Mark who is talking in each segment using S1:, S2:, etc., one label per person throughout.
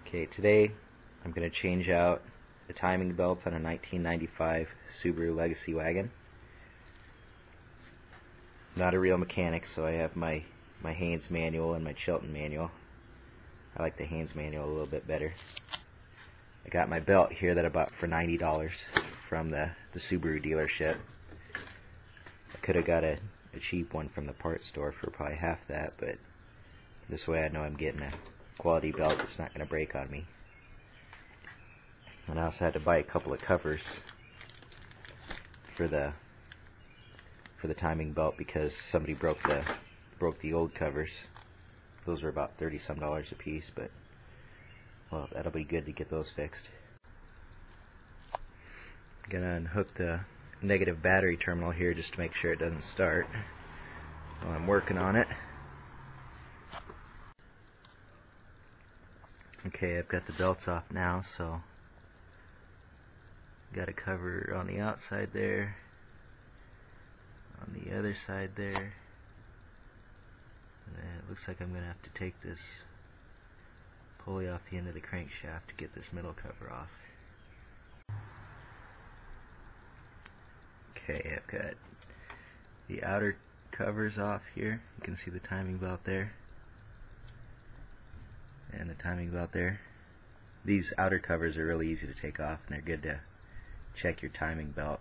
S1: Okay, today I'm going to change out the timing belt on a 1995 Subaru Legacy Wagon. Not a real mechanic, so I have my Haynes manual and my Chilton manual. I like the Haynes manual a little bit better. I got my belt here that I bought for $90 from the Subaru dealership. I could have got a cheap one from the parts store for probably half that, but this way I know I'm getting a quality belt that's not going to break on me. And I also had to buy a couple of covers for the timing belt because somebody broke the old covers. Those were about $30-some a piece, but well, that'll be good to get those fixed. I'm gonna unhook the negative battery terminal here just to make sure it doesn't start while I'm working on it. Okay, I've got the belts off now, so got a cover on the outside there, on the other side there. And it looks like I'm going to have to take this pulley off the end of the crankshaft to get this middle cover off. Okay, I've got the outer covers off here. You can see the timing belt there and the timing belt there. These outer covers are really easy to take off, and they're good to check your timing belt.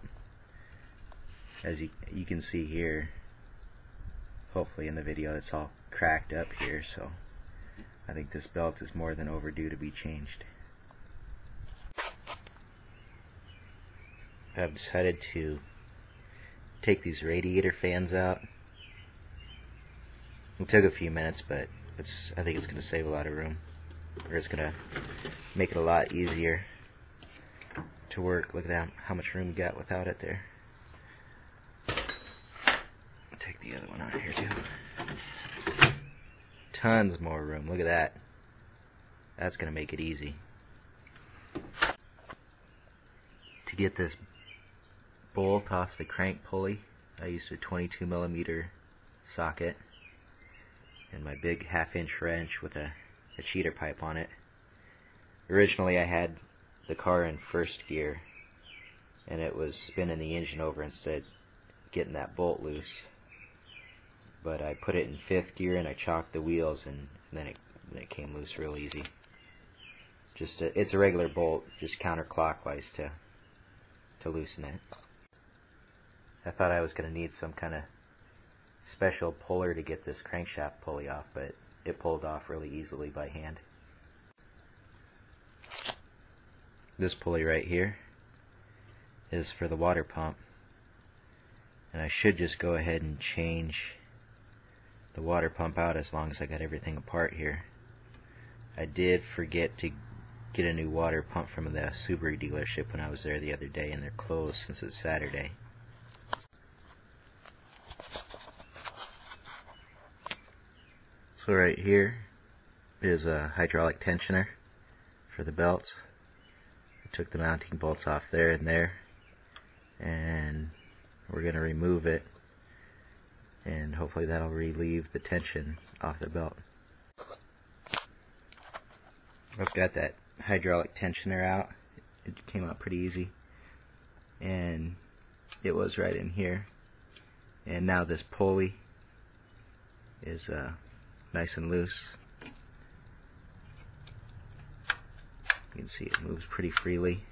S1: As you can see here, hopefully in the video, it's all cracked up here, so I think this belt is more than overdue to be changed. I've decided to take these radiator fans out. It took a few minutes, but I think it's going to save a lot of room, or it's going to make it a lot easier to work. Look at that, how much room we got without it there. I'll take the other one out here too. Tons more room. Look at that. That's going to make it easy. To get this bolt off the crank pulley, I used a 22mm socket and my big 1/2-inch wrench with a cheater pipe on it. Originally I had the car in first gear and it was spinning the engine over instead of getting that bolt loose. But I put it in 5th gear and I chalked the wheels, and then it came loose real easy. It's a regular bolt, just counterclockwise to loosen it. I thought I was going to need some kind of special puller to get this crankshaft pulley off, but it pulled off really easily by hand. This pulley right here is for the water pump, and I should just go ahead and change the water pump out as long as I got everything apart here. I did forget to get a new water pump from the Subaru dealership when I was there the other day, and they're closed since it's Saturday. So right here is a hydraulic tensioner for the belts. I took the mounting bolts off there and there, and we're going to remove it, and hopefully that'll relieve the tension off the belt. I've got that hydraulic tensioner out. It came out pretty easy, and it was right in here. And now this pulley is nice and loose. You can see it moves pretty freely.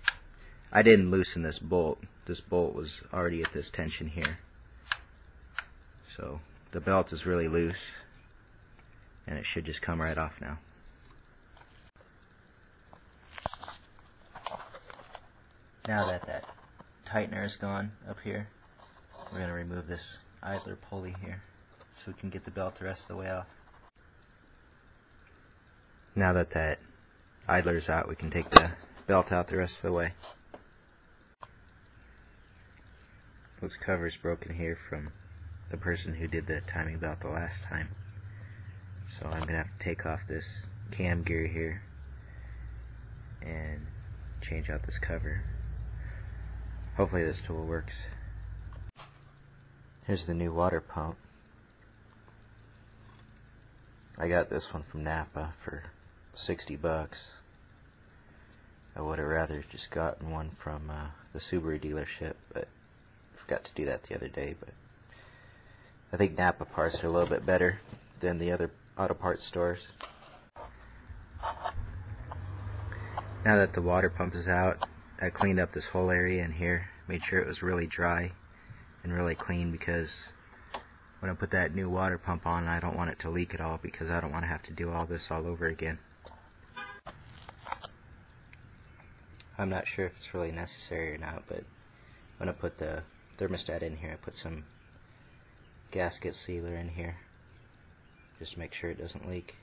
S1: I didn't loosen this bolt. This bolt was already at this tension here. So the belt is really loose, and it should just come right off now. Now that tightener is gone up here, we're going to remove this idler pulley here so we can get the belt the rest of the way off. Now that idler's out, we can take the belt out the rest of the way. This cover's broken here from the person who did the timing belt the last time. So I'm going to have to take off this cam gear here and change out this cover. Hopefully this tool works. Here's the new water pump. I got this one from Napa for $60. I would have rather just gotten one from the Subaru dealership, but I forgot to do that the other day. But I think Napa parts are a little bit better than the other auto parts stores. Now that the water pump is out, I cleaned up this whole area in here, made sure it was really dry and really clean, because when I put that new water pump on, I don't want it to leak at all, because I don't want to have to do all this all over again. I'm not sure if it's really necessary or not, but when I put the thermostat in here, I put some gasket sealer in here just to make sure it doesn't leak.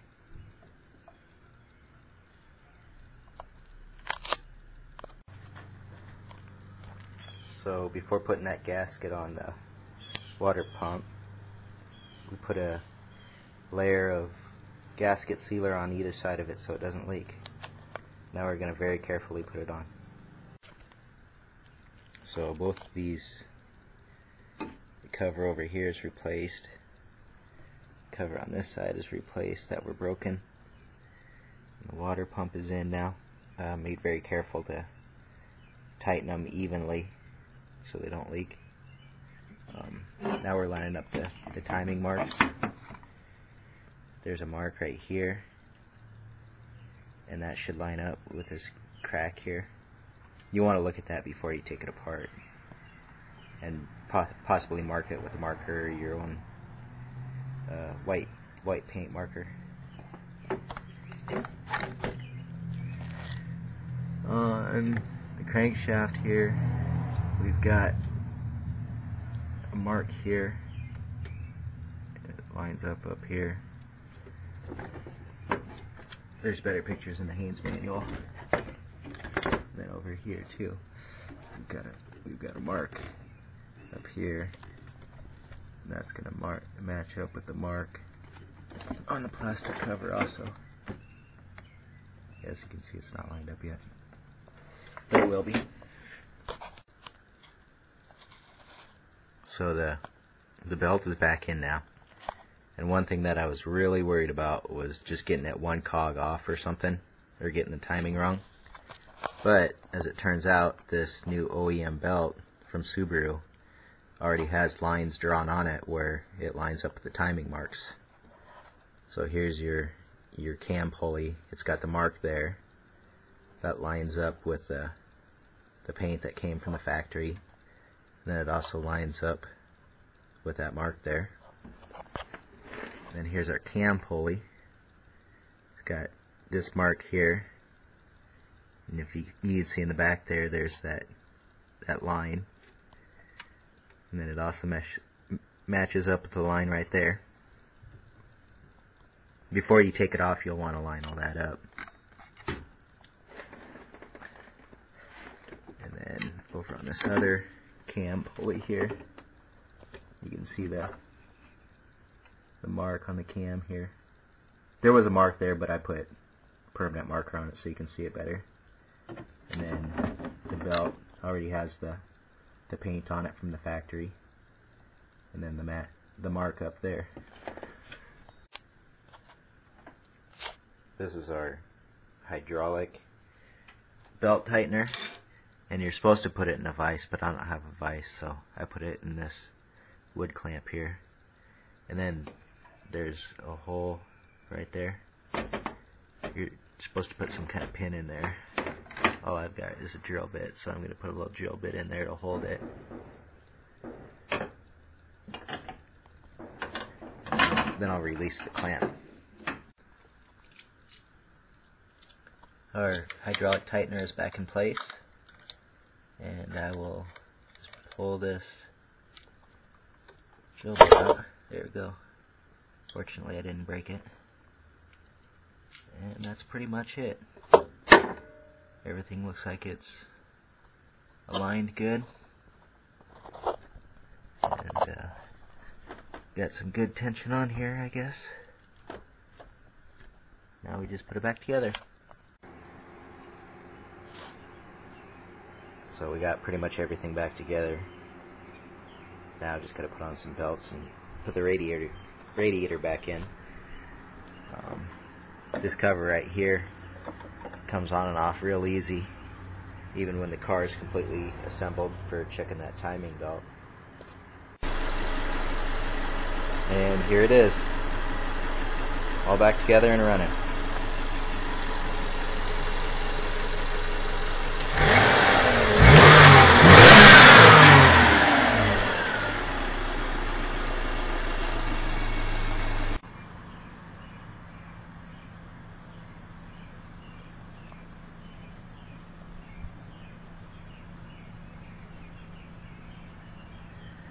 S1: So before putting that gasket on the water pump, we put a layer of gasket sealer on either side of it so it doesn't leak. Now we're going to very carefully put it on. So both of these, the cover over here is replaced, the cover on this side is replaced that were broken. The water pump is in now. Made very careful to tighten them evenly so they don't leak. Now we're lining up the timing marks. There's a mark right here, and that should line up with this crack here. You want to look at that before you take it apart, and possibly mark it with a marker or your own white paint marker. On the crankshaft here, we've got a mark here. It lines up here. There's better pictures in the Haynes manual. Then over here too, we've got a mark up here. And that's gonna match up with the mark on the plastic cover also. As you can see, it's not lined up yet, but it will be. So the belt is back in now, and one thing that I was really worried about was just getting that one cog off or something, or getting the timing wrong. But as it turns out, this new OEM belt from Subaru already has lines drawn on it where it lines up with the timing marks. So here's your cam pulley. It's got the mark there that lines up with the paint that came from the factory. And then it also lines up with that mark there. And here's our cam pulley. It's got this mark here. And if you can see in the back there, there's that line. And then it also matches up with the line right there. Before you take it off, you'll want to line all that up. And then over on this other cam pulley here, you can see the mark on the cam here. There was a mark there, but I put permanent marker on it so you can see it better. And then the belt already has the paint on it from the factory, and then the mark up there. This is our hydraulic belt tightener, and you're supposed to put it in a vise, but I don't have a vise, so I put it in this wood clamp here. And then there's a hole right there. You're supposed to put some kind of pin in there. All I've got is a drill bit, so I'm going to put a little drill bit in there to hold it. Then I'll release the clamp. Our hydraulic tightener is back in place, and I will just pull this drill bit out. There we go. Fortunately, I didn't break it. And that's pretty much it. Everything looks like it's aligned good, and got some good tension on here, I guess. Now we just put it back together. So we got pretty much everything back together. Now just gotta put on some belts and put the radiator back in. This cover right here comes on and off real easy. even when the car is completely assembled, for checking that timing belt. And here it is, all back together and running.